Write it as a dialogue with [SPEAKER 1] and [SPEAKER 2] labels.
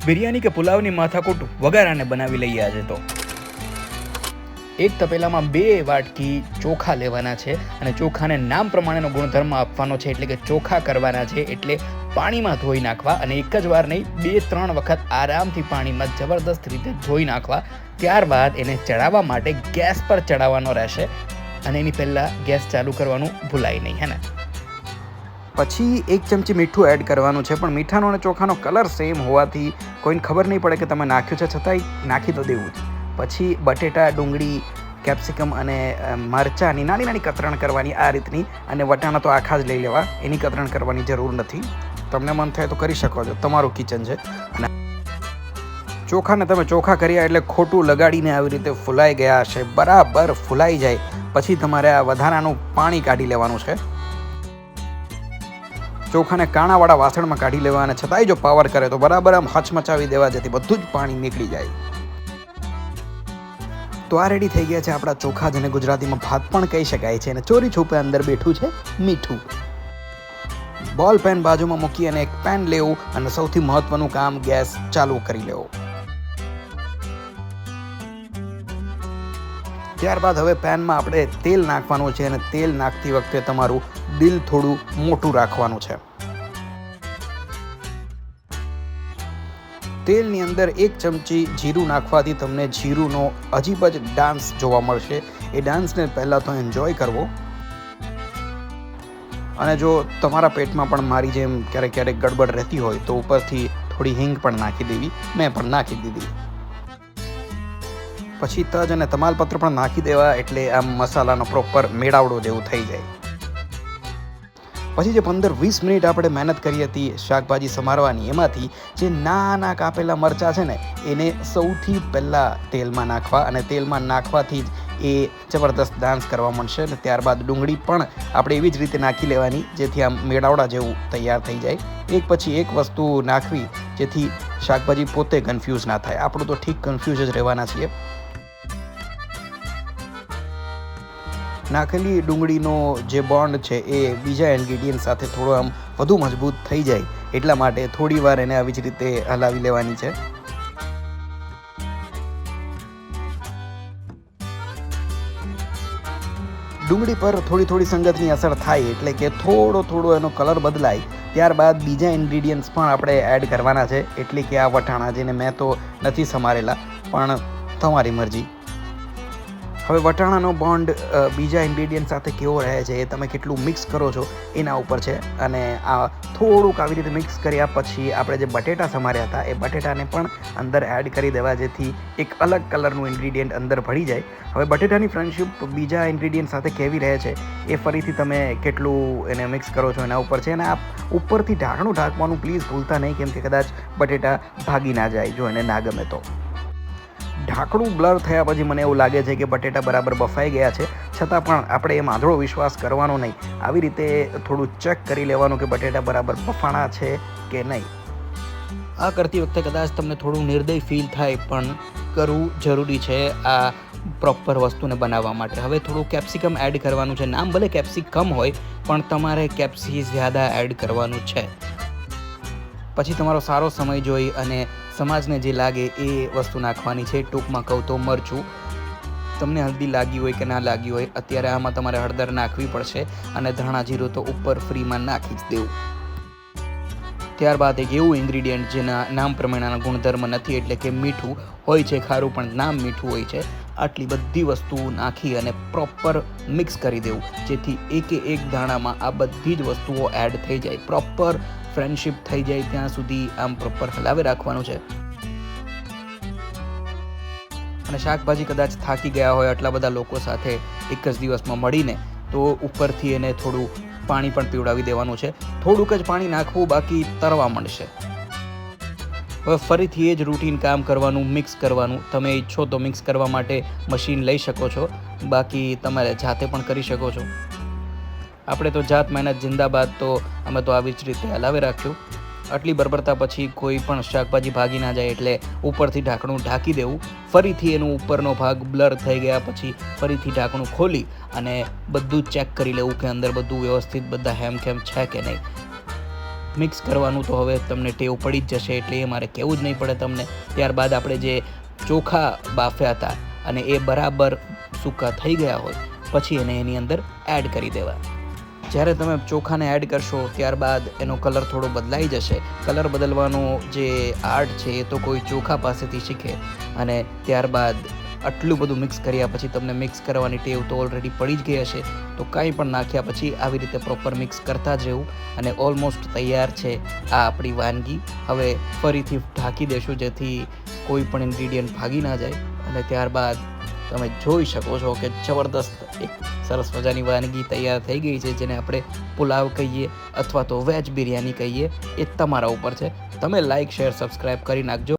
[SPEAKER 1] બિરયાની કે પુલાવની માથાકૂટ વઘારાને બનાવી લઈએ આજે તો. એક તપેલામાં 2 વાટકી ચોખા લેવાના છે અને ચોખાને નામ પ્રમાણેનો ગુણધર્મ આપવાનો છે, એટલે કે ચોખા કરવાના છે, એટલે પાણીમાં ધોઈ નાખવા અને એક જ વાર નહીં 2-3 વખત આરામથી પાણીમાં જબરદસ્ત રીતે ધોઈ નાખવા. ત્યારબાદ એને ચડાવવા માટે ગેસ પર ચડાવવાનો રહેશે અને એની પહેલાં ગેસ ચાલુ કરવાનું ભૂલાય નહીં, હે ને. પછી 1 ચમચી મીઠું એડ કરવાનું છે, પણ મીઠાનો અને ચોખાનો કલર સેમ હોવાથી કોઈને ખબર નહીં પડે કે તમે નાખ્યું છે, છતાંય નાખી તો દેવું જ. પછી બટેટા, ડુંગળી, કેપ્સિકમ અને મરચાંની નાની નાની કતરણ કરવાની આ રીતની, અને વટાણા તો આખા જ લઈ લેવા, એની કતરણ કરવાની જરૂર નથી. તમને મન થાય તો કરી શકો છો, તમારું કિચન છે. અને ચોખાને તમે ચોખા કર્યા એટલે ખોટું લગાડીને આવી રીતે ફૂલાઈ ગયા હશે. બરાબર ફૂલાઈ જાય પછી તમારે આ વધારાનું પાણી કાઢી લેવાનું છે. ચોખાને કાણાવાળા વાસણમાં કાઢી લેવા અને છતાંય જો પાવર કરે તો બરાબર આમ હચમચાવી દેવા, જેથી બધું જ પાણી નીકળી જાય. તો આ રેડી થઈ ગયા છે આપણા ચોખા, જેને ગુજરાતીમાં ભાત પણ કહી શકાય છે. અને ચોરી છુપે અંદર બેઠું છે મીઠું. બોલ પેન બાજુમાં મૂકી અને એક પેન લેવું અને સૌથી મહત્વનું કામ ગેસ ચાલુ કરી લેવો. ત્યારબાદ હવે પેનમાં આપણે તેલ નાખવાનું છે અને તેલ નાખતી વખતે તમારું દિલ થોડું મોટું રાખવાનું છે. તેલની અંદર 1 ચમચી જીરું નાખવાથી તમને જીરુંનો અજીબ જ ડાન્સ જોવા મળશે. એ ડાન્સને પહેલાં તો એન્જોય કરવો. અને જો તમારા પેટમાં પણ મારી જેમ ક્યારેક ક્યારેક ગડબડ રહેતી હોય તો ઉપરથી થોડી હિંગ પણ નાખી દેવી. મેં પણ નાખી દીધી. પછી તજ અને તમાલપત્ર પણ નાખી દેવા, એટલે આમ મસાલાનો પ્રોપર મેળાવડો જેવું થઈ જાય. પછી જે 15-20 મિનિટ આપણે મહેનત કરી હતી શાકભાજી સમારવાની, એમાંથી જે નાના કાપેલા મરચાં છે ને, એને સૌથી પહેલાં તેલમાં નાખવા, અને તેલમાં નાખવાથી જ એ જબરદસ્ત ડાન્સ કરવા મળશે. અને ત્યારબાદ ડુંગળી પણ આપણે એવી જ રીતે નાખી લેવાની, જેથી આમ મેળાવડા જેવું તૈયાર થઈ જાય. એક પછી એક વસ્તુ નાખવી, જેથી શાકભાજી પોતે કન્ફ્યુઝ ના થાય. આપણું તો ઠીક કન્ફ્યુઝ જ રહેવાના છીએ. નાખેલી ડુંગળીનો જે બોન્ડ છે એ બીજા ઇન્ગ્રીડિયન્ટ સાથે થોડો આમ વધુ મજબૂત થઈ જાય, એટલા માટે થોડી વાર એને આવી જ રીતે હલાવી લેવાની છે. ડુંગળી પર થોડી સંગતની અસર થાય, એટલે કે થોડો એનો કલર બદલાય, ત્યારબાદ બીજા ઇન્ગ્રીડિયન્ટ્સ પણ આપણે એડ કરવાના છે, એટલે કે આ વટાણા, જેને મેં તો નથી સમારેલા, પણ તમારી મરજી. હવે વટાણાનો બોન્ડ બીજા ઇન્ગ્રીડિયન્ટ સાથે કેવો રહે છે એ તમે કેટલું મિક્સ કરો છો એના ઉપર છે. અને આ થોડુંક આવી રીતે મિક્સ કર્યા પછી આપણે જે બટેટા સમાર્યા હતા એ બટેટાને પણ અંદર એડ કરી દેવા, જેથી એક અલગ કલરનું ઇન્ગ્રીડિયન્ટ અંદર ભળી જાય. હવે બટેટાની ફ્રેન્ડશિપ બીજા ઇન્ગ્રીડિયન્ટ સાથે કેવી રહે છે એ ફરીથી તમે કેટલું એને મિક્સ કરો છો એના ઉપર છે. અને આ ઉપરથી ઢાંકણું ઢાંકવાનું પ્લીઝ ભૂલતા નહીં, કેમ કે કદાચ બટેટા ભાગી ના જાય જો એને ના ગમે તો. ઢાંકણું બ્લર થયા પછી મને એવું લાગે છે કે બટેટા બરાબર બફાઈ ગયા છે, છતાં પણ આપણે એમ આંધળો વિશ્વાસ કરવાનો નહીં. આવી રીતે થોડું ચેક કરી લેવાનું કે બટેટા બરાબર બફાણા છે કે નહીં. આ કરતી વખતે કદાચ તમને થોડું નિર્દય ફીલ થાય, પણ કરવું જરૂરી છે આ પ્રોપર વસ્તુને બનાવવા માટે. હવે થોડું કેપ્સિકમ એડ કરવાનું છે. નામ ભલે કેપ્સિકમ હોય, પણ તમારે કેપ્સી જ્યાદા એડ કરવાનું છે. પછી તમારો સારો સમય જોઈ અને સમાજને જે લાગે એ વસ્તુ નાખવાની છે. ટૂંકમાં કહું તો મરચું. તમને હલ્દી લાગી હોય કે ના લાગી હોય, અત્યારે આમાં તમારે હળદર નાખવી પડશે, અને ધાણા જીરું તો ઉપર ફ્રીમાં નાખી જ દેવું. ત્યારબાદ એક એવું ઇન્ગ્રીડિયન્ટ જેના નામ પ્રમાણેના ગુણધર્મ નથી, એટલે કે મીઠું હોય છે, ખારું પણ નામ મીઠું હોય છે. આટલી બધી વસ્તુ નાખી અને પ્રોપર મિક્સ કરી દેવું, જેથી એક દાણામાં આ બધી જ વસ્તુઓ એડ થઈ જાય. પ્રોપર ફ્રેન્ડશિપ થઈ જાય ત્યાં સુધી આમ પ્રોપર હલાવી રાખવાનું છે. અને શાકભાજી કદાચ થાકી ગયા હોય આટલા બધા લોકો સાથે એક જ દિવસમાં મળીને, તો ઉપરથી એને થોડું પાણી પણ પીવડાવી દેવાનું છે. થોડુંક જ પાણી નાખવું, બાકી તરવા મળશે. હવે ફરીથી એ જ રૂટીન કામ કરવાનું, મિક્સ કરવાનું. તમે ઈચ્છો તો મિક્સ કરવા માટે મશીન લઈ શકો છો, બાકી તમારે જાતે પણ કરી શકો છો. આપણે તો જાત મહેનત જિંદાબાદ, તો અમે તો આવી જ રીતે હલાવી રાખ્યું. આટલી બરબરતા પછી કોઈ પણ શાકભાજી ભાગી ના જાય, એટલે ઉપરથી ઢાંકણું ઢાંકી દેવું. ફરીથી એનો ઉપરનો ભાગ બ્લર થઈ ગયા પછી ફરીથી ઢાંકણું ખોલી અને બધું ચેક કરી લેવું કે અંદર બધું વ્યવસ્થિત, બધા હેમખેમ છે કે નહીં. મિક્સ કરવાનું તો હવે તમને ટેવ પડી જ જશે, એટલે એ મારે કહેવું જ નહીં પડે તમને. ત્યારબાદ આપણે જે ચોખા બાફ્યા હતા અને એ બરાબર સૂકા થઈ ગયા હોય પછી એને એની અંદર એડ કરી દેવા. જ્યારે તમે ચોખાને એડ કરશો ત્યારબાદ એનો કલર થોડો બદલાઈ જશે. કલર બદલવાનો જે આર્ટ છે એ તો કોઈ ચોખા પાસેથી શીખે, અને ત્યારબાદ આટલું બધું મિક્સ કર્યા પછી તમને મિક્સ કરવાની ટેવ તો ઓલરેડી પડી જ ગઈ હશે. તો કાંઈ પણ નાખ્યા પછી આવી રીતે પ્રોપર મિક્સ કરતા જ રહેવું, અને ઓલમોસ્ટ તૈયાર છે આ આપણી વાનગી. હવે ફરીથી ઢાંકી દેશું જેથી કોઈ પણ ઇન્ગ્રીડિયન્ટ ભાગી ના જાય, અને ત્યારબાદ તમે જોઈ શકો છો કે જબરદસ્ત એક સરસ મજાની વાનગી તૈયાર થઈ ગઈ છે, જેને આપણે પુલાવ કહીએ અથવા તો વેજ બિરયાની કહીએ, એ તમારા ઉપર છે. તમે લાઇક, શેર, સબસ્ક્રાઈબ કરી નાખજો.